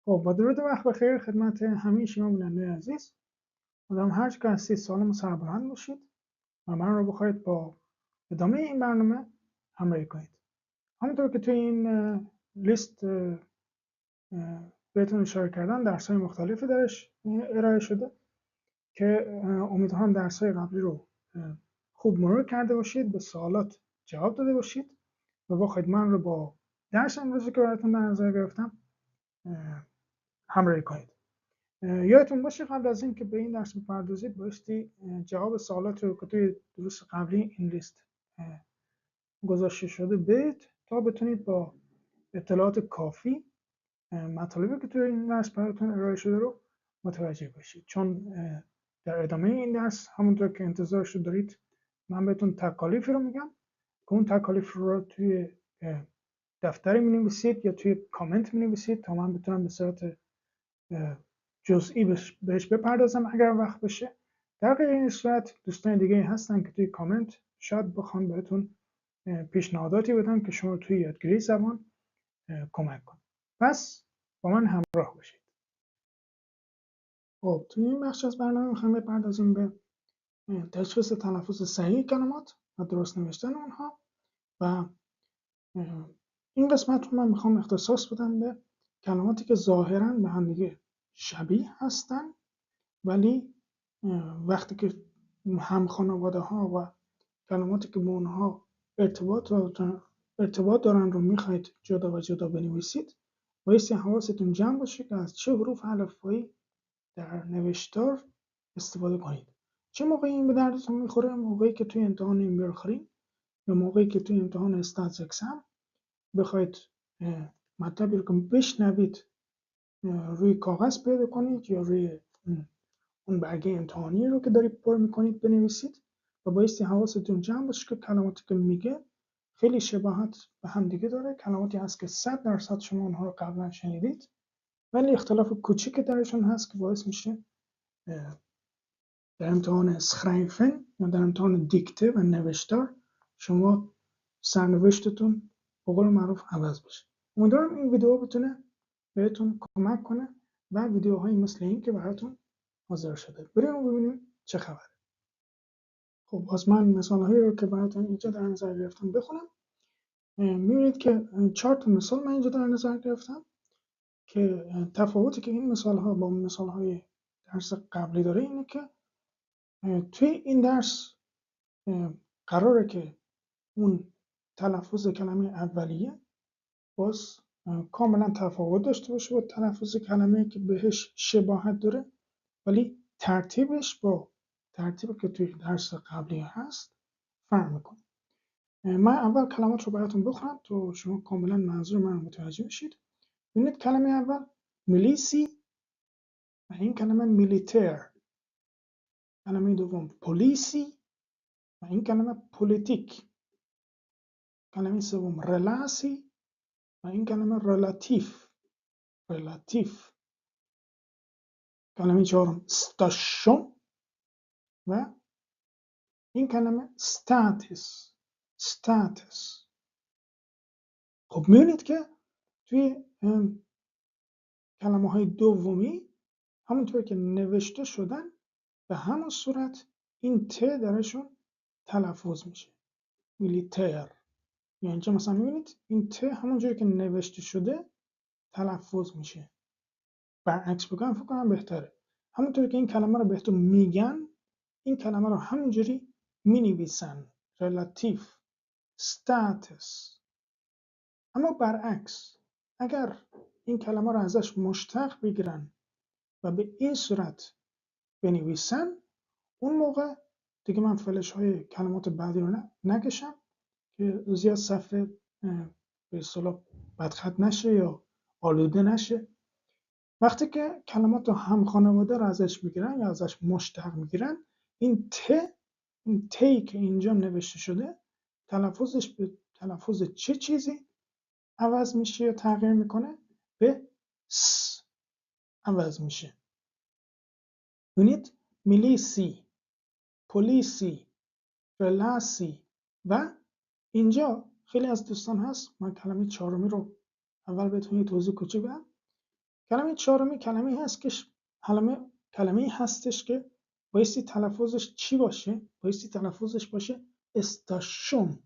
خب با درود وقت بخیر خدمت همه شما بیننده عزیز. امیدوارم هر چه که هستید سالم و سربلند باشید و من رو بخواید با ادامه این برنامه همراهی کنید. همونطور که توی این لیست بهتون اشاره کردم درس‌های مختلفی درش ارائه شده که امیدوارم درس‌های قبلی رو خوب مرور کرده باشید، به سوالات جواب داده باشید و بخواید من رو با درس امروزی که براتون در نظر گرفتم همراهی کنید. یادتون باشه قبل از اینکه به این درس بپردازید بایستی جواب سوالات رو که توی دروس قبلی این لیست گذاشته شده بدید تا بتونید با اطلاعات کافی مطالبی که توی این درس براتون ارائه شده رو متوجه باشید. چون در ادامه این درس همونطور که انتظارش رو دارید من بهتون تکالیفی رو میگم که اون تکالیف رو توی دفتری می‌نویسید یا توی کامنت می‌نویسید تا من بتونم به صورت جزئی بهش بپردازم اگر وقت بشه. در غیر این صورت دوستان دیگه هستن که توی کامنت شاید بخوان بهتون پیشنهاداتی بدن که شما توی یادگیری زبان کمک کنه. پس با من همراه باشید. خب توی این بخش از برنامه میخوایم بپردازیم به تشخیص تلفظ صحیح کلمات و درست نوشتن اونها و این قسمت رو من میخوام اختصاص بدم به کلماتی که ظاهراً به هم دیگه شبیه هستن ولی وقتی که هم خانواده ها و کلماتی که به اونها ارتباط دارن رو میخواید جدا و جدا بنویسید بایستی حواستون جمع باشه که از چه حروف الفبایی در نوشتار استفاده کنید. چه موقعی این به دردتون میخوره؟ موقعی که توی امتحان ایمبرخرین یا موقعی که توی امتحان استاتس اکزام بخواید مطلبی رو که بشنوید روی کاغذ پیدا کنید یا روی اون برگه امتحانی رو که دارید پر میکنید بنویسید و بایستی حواستون جمع باشه که کلماتی که میگه خیلی شباهت به هم دیگه داره. کلماتی هست که 100% شما اونها رو قبلا شنیدید ولی اختلاف کوچیک درشون هست که باعث میشه در امتحان اسخریفن یا در امتحان دیکته و نوشتار شما سرنوشتتون به قول معروف عوض بشه. امیدوارم این ویدیو بتونه بهتون کمک کنه و ویدیوهایی مثل این که براتون حاضر شده. بریم ببینیم چه خبره. خب باز من مثال‌هایی رو که براتون اینجا در نظر گرفتم بخونم. می‌بینید که 4 تا مثال من اینجا در نظر گرفتم که تفاوتی که این مثال‌ها با مثال‌های درس قبلی داره اینه که توی این درس قراره که اون تلفظ کلمه اولیه باز کاملا تفاوت داشته باشه با تلفظ کلمه‌ای که بهش شباهت داره ولی ترتیبش با ترتیبی که توی درس قبلی هست فرق میکنه. من اول کلمات رو براتون بخونم تا شما کاملا منظور من رو متوجه بشید. ببینید کلمه اول میلیسی و این کلمه میلیتر. کلمه دوم پلیسی و این کلمه پولیتیک. کلمه سوم رلاسی و این کلمه رلاتیف. کلمه چهارم استاشون و این کلمه استاتس. خب میبینید که توی کلمه های دومی همونطور که نوشته شدن به همون صورت این ت درشون تلفظ میشه. میلیتر. یعنی اینجا مثلا میبینید این ت همونجوری که نوشته شده تلفظ میشه. برعکس بگم فکر کنم بهتره. همونطوری که این کلمه رو بهتون میگن این کلمه رو همونجوری مینویسن. رلاتیف، استاتس. اما برعکس اگر این کلمه رو ازش مشتق بگیرن و به این صورت بنویسن اون موقع دیگه من فلش های کلمات بعدی رو نکشم که زیاد صفحه به اصطلاح بدخط نشه یا آلوده نشه. وقتی که کلمات رو هم خانواده رو ازش میگیرن یا ازش مشتق میگیرن این تی که اینجا نوشته شده تلفظش به تلفظ چه چیزی عوض میشه یا تغییر میکنه؟ به س عوض میشه. ببینید میلیسی، پلیسی، رلاسی و اینجا خیلی از دوستان هست من کلمه چهارمی رو اول بهتون یه توضیح کوچیک بدم. کلمه چهارمی کلمه هستش که بایستی تلفظش چی باشه؟ بایستی تلفظش باشه استاشون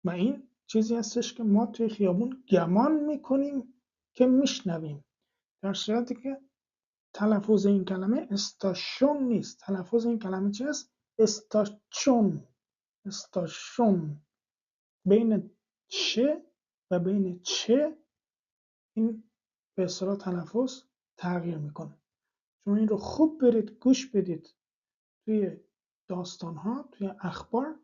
و این چیزی هستش که ما توی خیابون گمان میکنیم که میشنویم، در صورتی که تلفظ این کلمه استاشون نیست. تلفظ این کلمه چی است؟ استاشون. بین چه و بین چه این به اصطلاح تلفظ تغییر میکنه. شما این رو خوب برید گوش بدید توی داستان‌ها، توی اخبار،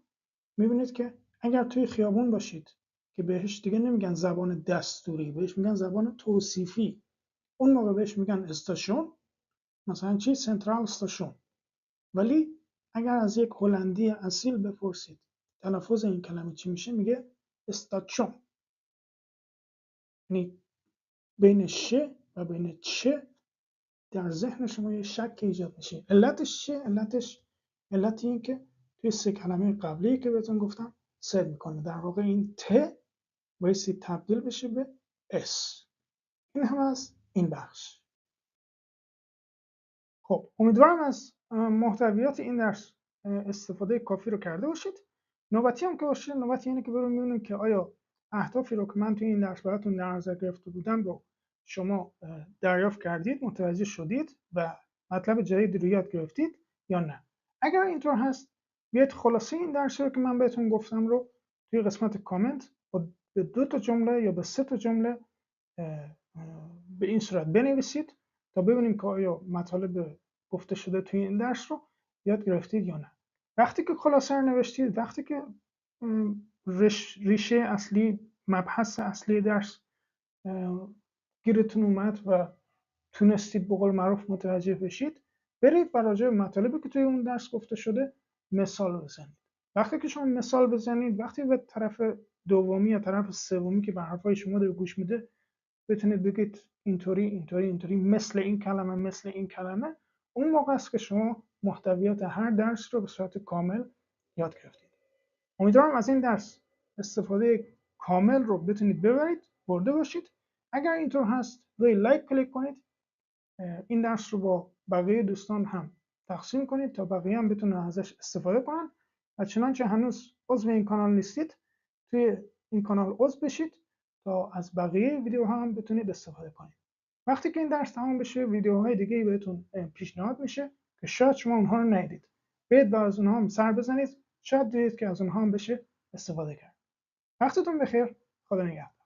میبینید که اگر توی خیابون باشید که بهش دیگه نمیگن زبان دستوری، بهش میگن زبان توصیفی، اون موقع بهش میگن استاشون، مثلا چی؟ سنترال استاشون. ولی اگر از یک هلندی اصیل بپرسید تلفظ این کلمه چی میشه، میگه استاشون. یعنی بین ش و بین چه در ذهن شما یه شک ایجاد میشه. علتش چیه؟ علت این که توی سه کلمه قبلی که بهتون گفتم سد میکنه. در واقع این ت بایستی تبدیل بشه به اس. این هم از این بخش. خب امیدوارم از محتویات این درس استفاده کافی رو کرده باشید. نوبتی هم که باشه، نوبتی اینه که بریم ببینیم که آیا اهدافی رو که من توی این درس براتون در نظر گرفته بودم رو شما دریافت کردید، متوجه شدید و مطلب جدیدی رو یاد گرفتید یا نه. اگر اینطور هست بیاید خلاصه این درسی رو که من بهتون گفتم رو توی قسمت کامنت به 2 تا جمله یا به 3 تا جمله به این صورت بنویسید تا ببینیم که آیا مطالب گفته شده توی این درس رو یاد گرفتید یا نه. وقتی که خلاصه رو نوشتید، وقتی که ریشه اصلی، مبحث اصلی درس گیرتون اومد و تونستید به قول معروف متوجه بشید، برید و راجع به مطالبی که توی اون درس گفته شده مثال بزنید. وقتی که شما مثال بزنید، وقتی به طرف دومی یا طرف سومی که به حرفای شما داره گوش میده بتونید بگید اینطوری مثل این کلمه، اون موقع است که شما محتویات هر درس رو به صورت کامل یاد گرفتید. امیدوارم از این درس استفاده کامل رو بتونید برده باشید. اگر اینطور هست روی لایک کلیک کنید، این درس رو با بقیه دوستان هم تقسیم کنید تا بقیه هم بتونن ازش استفاده کنن و چنانچه هنوز عضو این کانال نیستید توی این کانال عضو بشید تا از بقیه ویدیوها هم بتونید استفاده کنید. وقتی که این درس تمام بشه ویدیوهای دیگه بهتون پیشنهاد میشه که شاید شما اونها رو ندیدید. برید و از اونها هم سر بزنید، شاید دیدید که از اونها هم بشه استفاده کرد. وقتتون بخیر. خدا نگهدار.